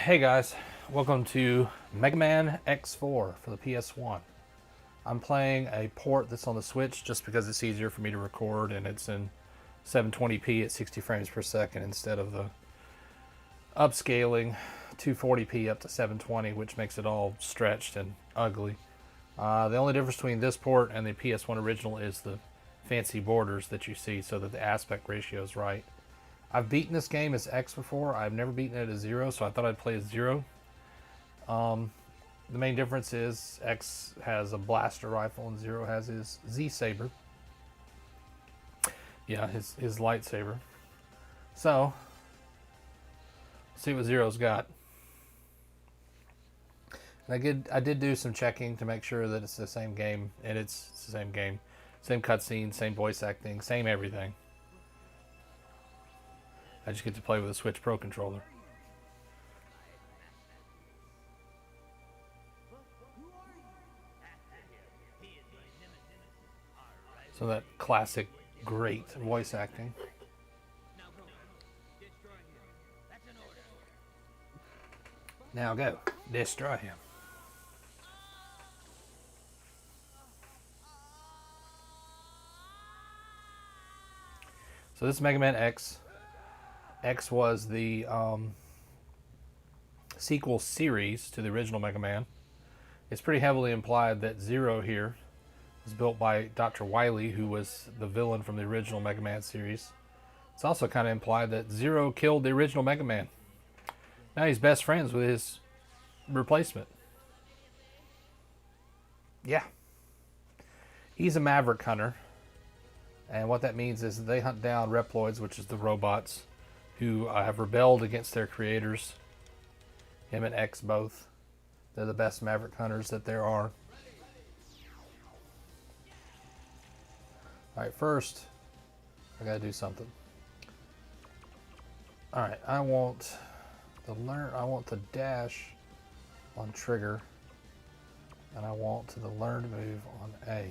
Hey guys, welcome to Mega Man X4 for the PS1. I'm playing a port that's on the Switch just because it's easier for me to record, and it's in 720p at 60 frames per second instead of the upscaling 240p up to 720, which makes it all stretched and ugly. The only difference between this port and the PS1 original is the fancy borders that you see so that the aspect ratio is right. I've beaten this game as X before. I've never beaten it as Zero, so I thought I'd play as Zero. The main difference is X has a blaster rifle and Zero has his Z-Saber. Yeah, his lightsaber. So, see what Zero's got. And I did do some checking to make sure that it's the same game, and it's the same game. Same cutscene, same voice acting, same everything. I just get to play with a Switch Pro controller. So that classic, great voice acting. Now go, destroy him. So this is Mega Man X. X was the sequel series to the original Mega Man. It's pretty heavily implied that Zero here was built by Dr. Wily, who was the villain from the original Mega Man series. It's also kind of implied that Zero killed the original Mega Man. Now he's best friends with his replacement. Yeah. He's a Maverick hunter. And what that means is they hunt down Reploids, which is the robots, who have rebelled against their creators. Him and X both. They're the best Maverick hunters that there are. Alright, first, I gotta do something. Alright, I want the dash on trigger, and I want the learn move on A.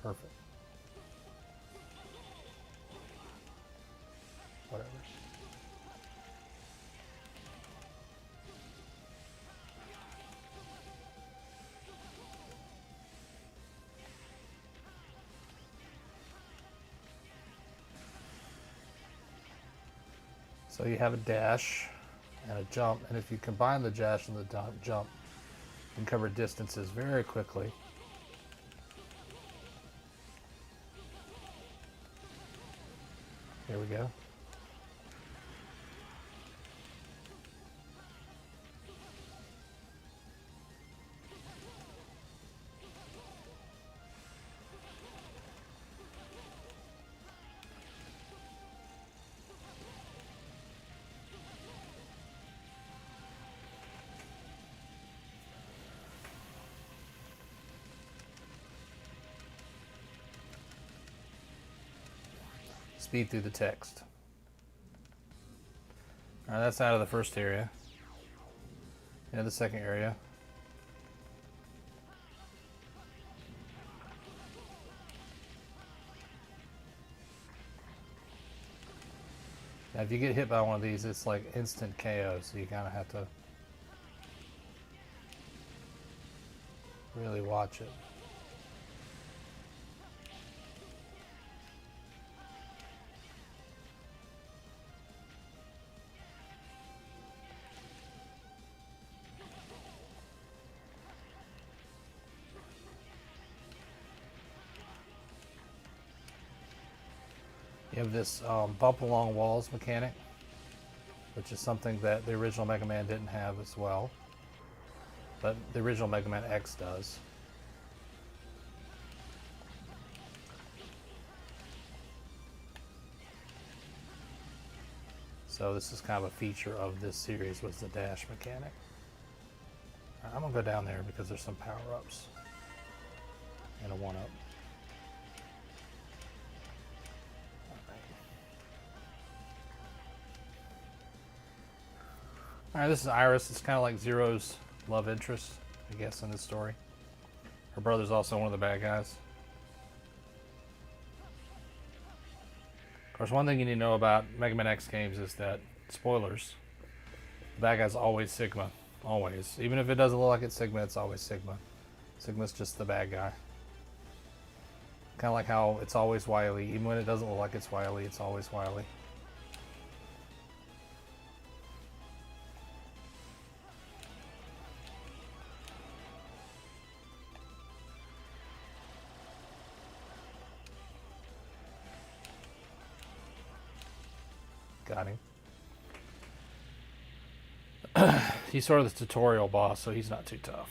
Perfect. Whatever. So you have a dash and a jump, and if you combine the dash and the jump, you can cover distances very quickly. Here we go. Speed through the text. Alright, that's out of the first area. Yeah, the second area. Now, if you get hit by one of these, it's like instant KO, so you kind of have to really watch it. You have this bump along walls mechanic, which is something that the original Mega Man didn't have as well, but the original Mega Man X does. So this is kind of a feature of this series, was the dash mechanic. Right, I'm gonna go down there because there's some power-ups and a one-up. Alright, this is Iris. It's kind of like Zero's love interest, I guess, in this story. Her brother's also one of the bad guys. Of course, one thing you need to know about Mega Man X games is that spoilers, the bad guy's always Sigma. Always. Even if it doesn't look like it's Sigma, it's always Sigma. Sigma's just the bad guy. Kind of like how it's always Wily. Even when it doesn't look like it's Wily, it's always Wily. Got him. He's sort of the tutorial boss, so he's not too tough.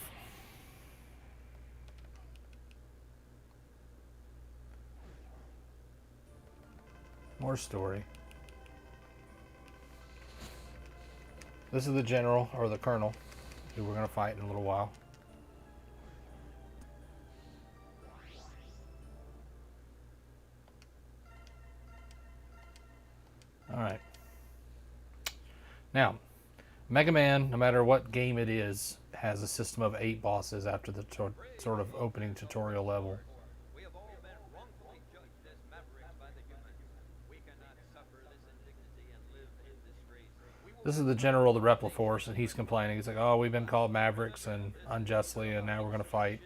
More story. This is the general, or the colonel, who we're going to fight in a little while. Alright. Now, Mega Man, no matter what game it is, has a system of 8 bosses after the sort of opening tutorial level. This is the general of the Repliforce, and he's complaining. He's like, oh, we've been called Mavericks and unjustly, and now we're going to fight.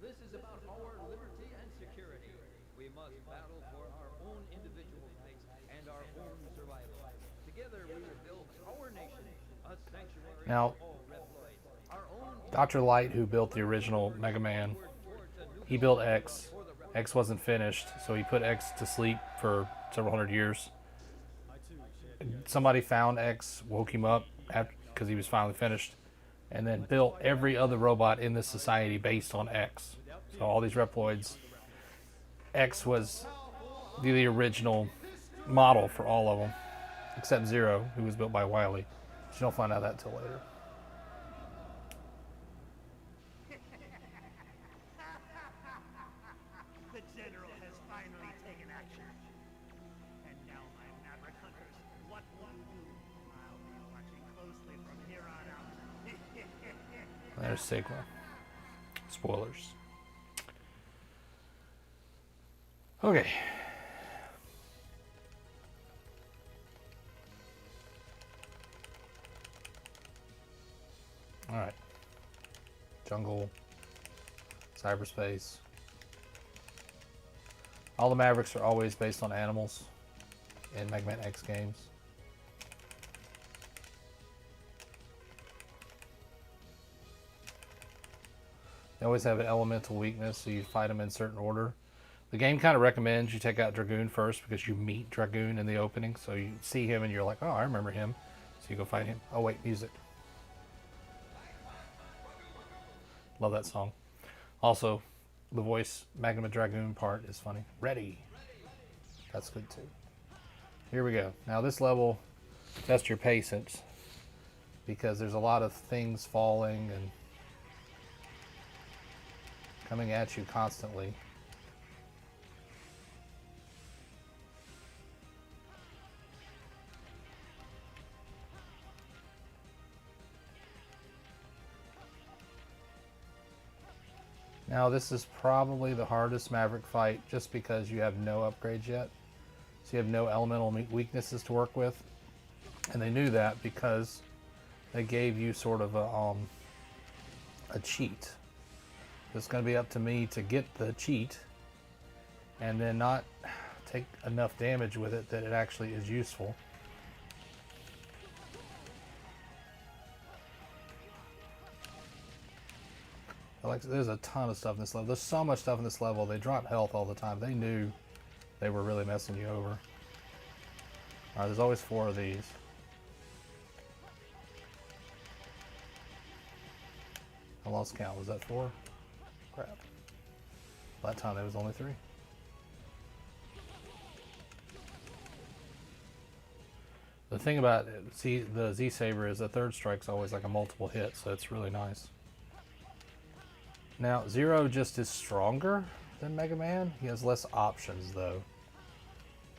This is about our liberty and security. We must battle for our own individual rights and our own survival. Together we will build our nation, a sanctuary Now, for all Reploids. Our own Dr. Light, who built the original Mega Man, he built X. X wasn't finished, so he put X to sleep for several hundred years. Somebody found X, woke him up because he was finally finished, and then built every other robot in this society based on X. So all these Reploids, X was the original model for all of them, except Zero, who was built by Wily. But you don't find out that till later. The general has finally taken action. And now, my Maverick hunters, what will you do? I'll be watching closely from here on out. There's Sigma. Spoilers. Okay. Alright. Jungle. Cyberspace. All the Mavericks are always based on animals in Mega Man X games. They always have an elemental weakness, so you fight them in certain order. The game kind of recommends you take out Dragoon first because you meet Dragoon in the opening, so you see him and you're like, oh, I remember him. So you go fight him. Oh wait, music. Love that song. Also, the voice Magma Dragoon part is funny. Ready. That's good too. Here we go. Now this level, test your patience because there's a lot of things falling and coming at you constantly. Now this is probably the hardest Maverick fight just because you have no upgrades yet. So you have no elemental weaknesses to work with. And they knew that because they gave you sort of a cheat. It's going to be up to me to get the cheat and then not take enough damage with it that it actually is useful. Like, there's a ton of stuff in this level. There's so much stuff in this level. They drop health all the time. They knew they were really messing you over. Alright, there's always 4 of these. I lost count. Was that 4? Crap. That time there was only 3. The thing about the Z-Saber is the third strike's always like a multiple hit, so it's really nice. Now, Zero just is stronger than Mega Man. He has less options, though.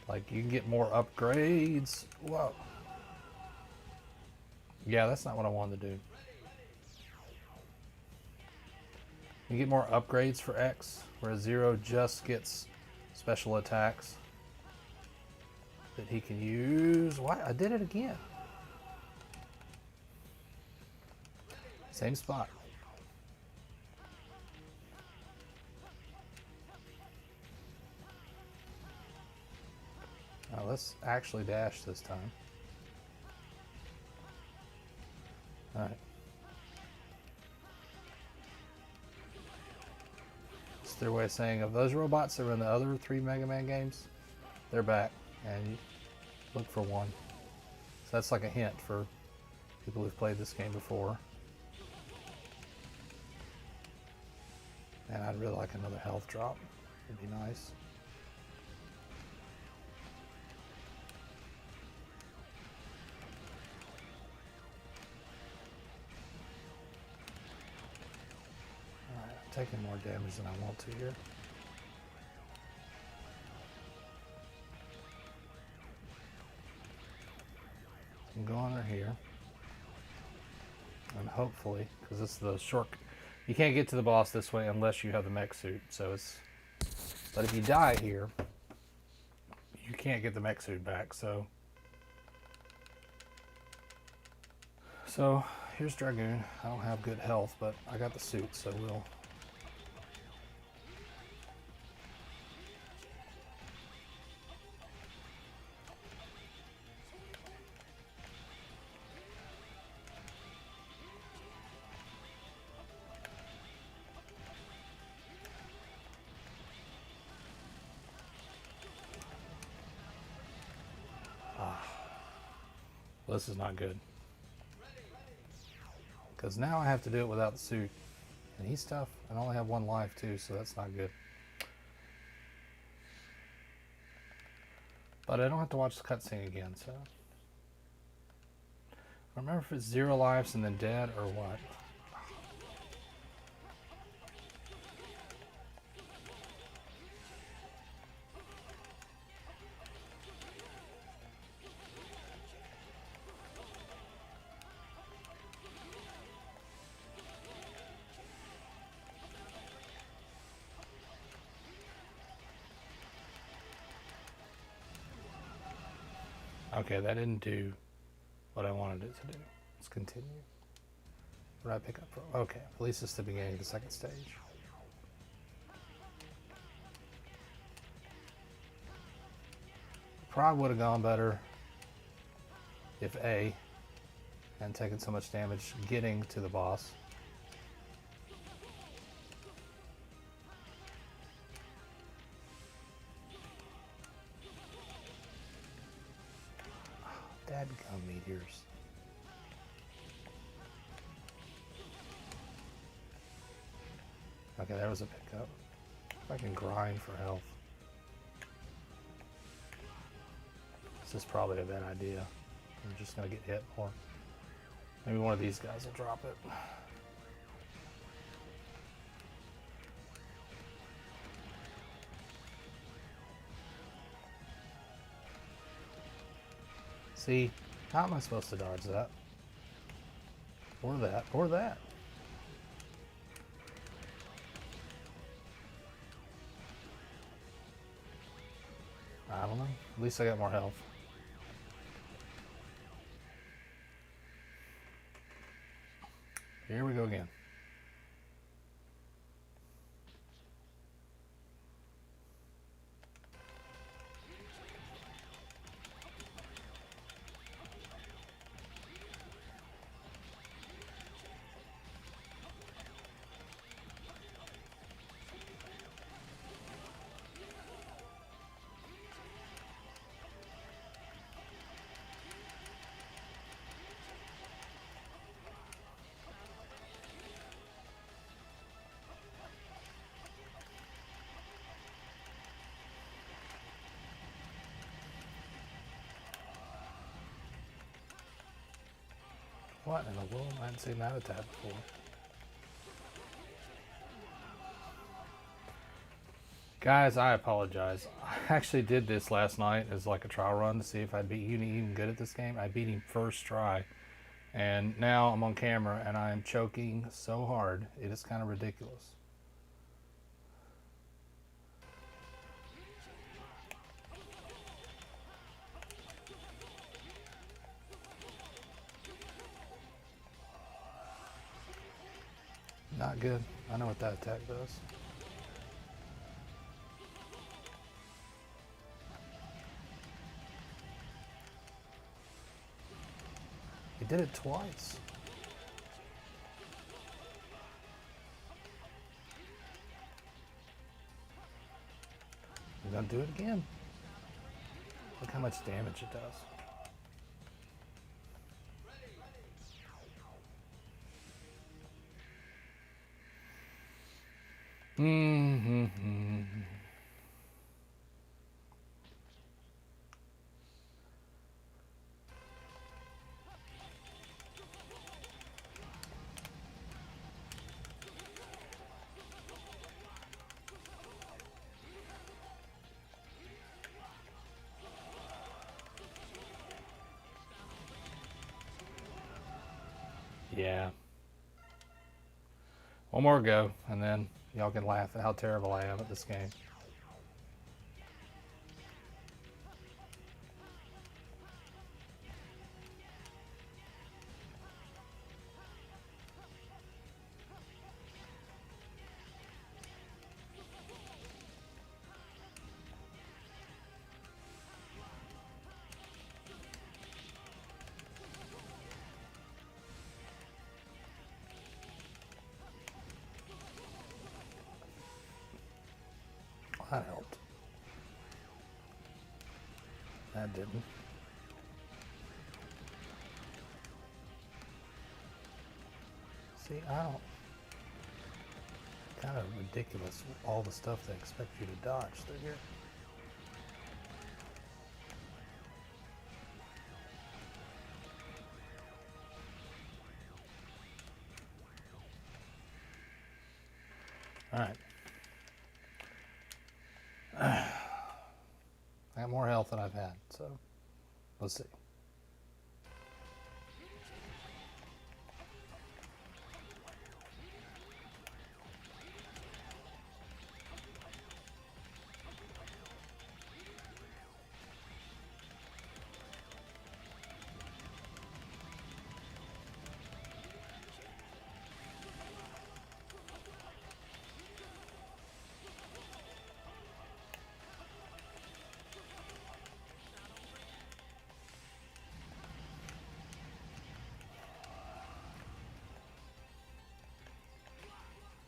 Like, you can get more upgrades. Whoa. Yeah, that's not what I wanted to do. You get more upgrades for X, whereas Zero just gets special attacks. that he can use. What? I did it again. Same spot. Now let's actually dash this time. Alright. It's their way of saying of those robots that were in the other 3 Mega Man games, they're back. And you look for one. So that's like a hint for people who've played this game before. And I'd really like another health drop. It'd be nice. Alright, I'm taking more damage than I want to here. I'm going under here. And hopefully, because this is the short... You can't get to the boss this way unless you have the mech suit. So it's... But if you die here, you can't get the mech suit back, so... So, here's Dragoon. I don't have good health, but I got the suit, so we'll... This is not good. Because now I have to do it without the suit. And he's tough. I only have 1 life too, so that's not good. But I don't have to watch the cutscene again, so... I don't remember if it's 0 lives and then dead or what. Okay, that didn't do what I wanted it to do. Let's continue. What did I pick up from? Okay, at least it's the beginning of the 2nd stage. Probably would have gone better if A hadn't taken so much damage getting to the boss. Dadgum meteors. Okay, there was a pickup. If I can grind for health. This is probably a bad idea. I'm just gonna get hit more. Maybe one of these guys will drop it. See, how am I supposed to dodge that? Or that, or that. I don't know. At least I got more health. Here we go again. What in the world? I hadn't seen that attack before. Guys, I apologize. I actually did this last night as like a trial run to see if I'd be even good at this game. I beat him first try. And now I'm on camera and I am choking so hard. It is kind of ridiculous. not good. I know what that attack does. He did it twice. He's gonna do it again. Look how much damage it does. Mm-hmm. Yeah. One more go, and then y'all can laugh at how terrible I am at this game. That helped. That didn't. See, I don't. Kind of ridiculous, all the stuff they expect you to dodge through here. All right. I got more health than I've had, so let's see.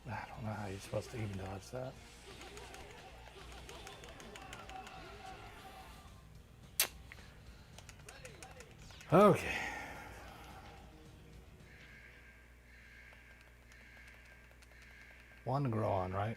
I don't know how you're supposed to even dodge that. Okay. One to grow on, right?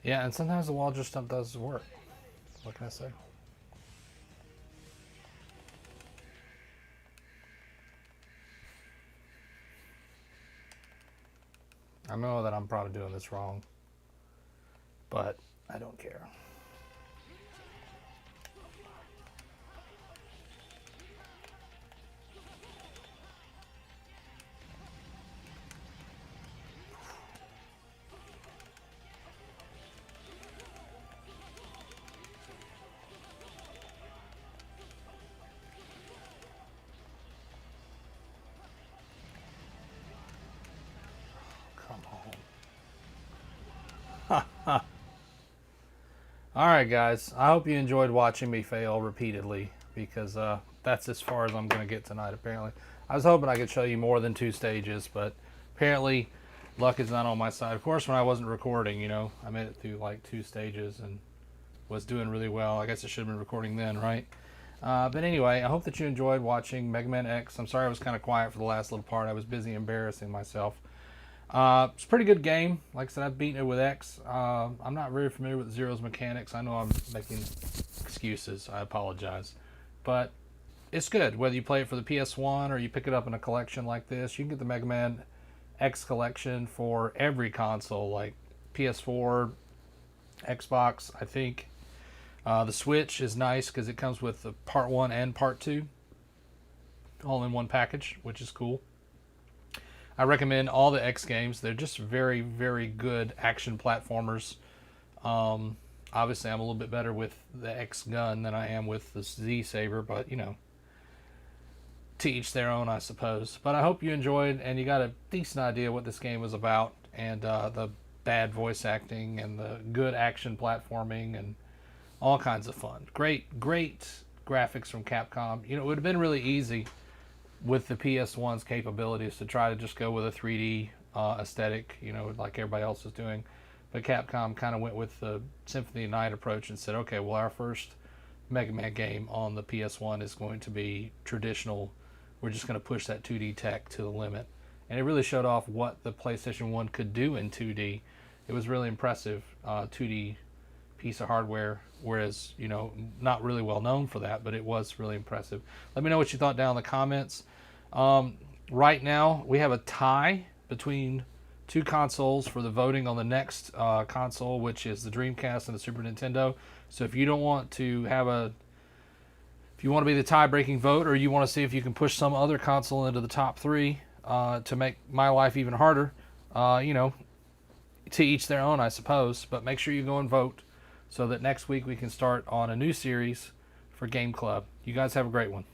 Yeah, and sometimes the wall just does work. What can I say? I know that I'm probably doing this wrong, but I don't care. Alright guys, I hope you enjoyed watching me fail repeatedly, because that's as far as I'm going to get tonight apparently. I was hoping I could show you more than 2 stages, but apparently luck is not on my side. Of course, when I wasn't recording, you know, I made it through like 2 stages and was doing really well. I guess I should have been recording then, right? But anyway, I hope that you enjoyed watching Mega Man X. I'm sorry I was kind of quiet for the last little part. I was busy embarrassing myself. It's a pretty good game. Like I said, I've beaten it with X. I'm not very familiar with Zero's mechanics. I know I'm making excuses. I apologize. But it's good. Whether you play it for the PS1 or you pick it up in a collection like this, you can get the Mega Man X collection for every console, like PS4, Xbox, I think. The Switch is nice because it comes with the Part 1 and Part 2 all in one package, which is cool. I recommend all the X games. They're just very, very good action platformers. Obviously, I'm a little bit better with the X gun than I am with the Z Saber, but, you know, to each their own, I suppose. But I hope you enjoyed and you got a decent idea what this game was about, and the bad voice acting and the good action platforming and all kinds of fun. Great graphics from Capcom. You know, it would have been really easy with the PS1's capabilities to try to just go with a 3D aesthetic, you know, like everybody else is doing. But Capcom kind of went with the Symphony of Night approach and said, okay, well, our first Mega Man game on the PS1 is going to be traditional. We're just going to push that 2D tech to the limit. And it really showed off what the PlayStation 1 could do in 2D. It was really impressive 2D piece of hardware, whereas, you know, not really well known for that, but it was really impressive. Let me know what you thought down in the comments. Right now, we have a tie between two consoles for the voting on the next console, which is the Dreamcast and the Super Nintendo. So if you don't want to have if you want to be the tie-breaking vote, or you want to see if you can push some other console into the top 3 to make my life even harder, you know, to each their own, I suppose. But make sure you go and vote so that next week we can start on a new series for Game Club. You guys have a great one.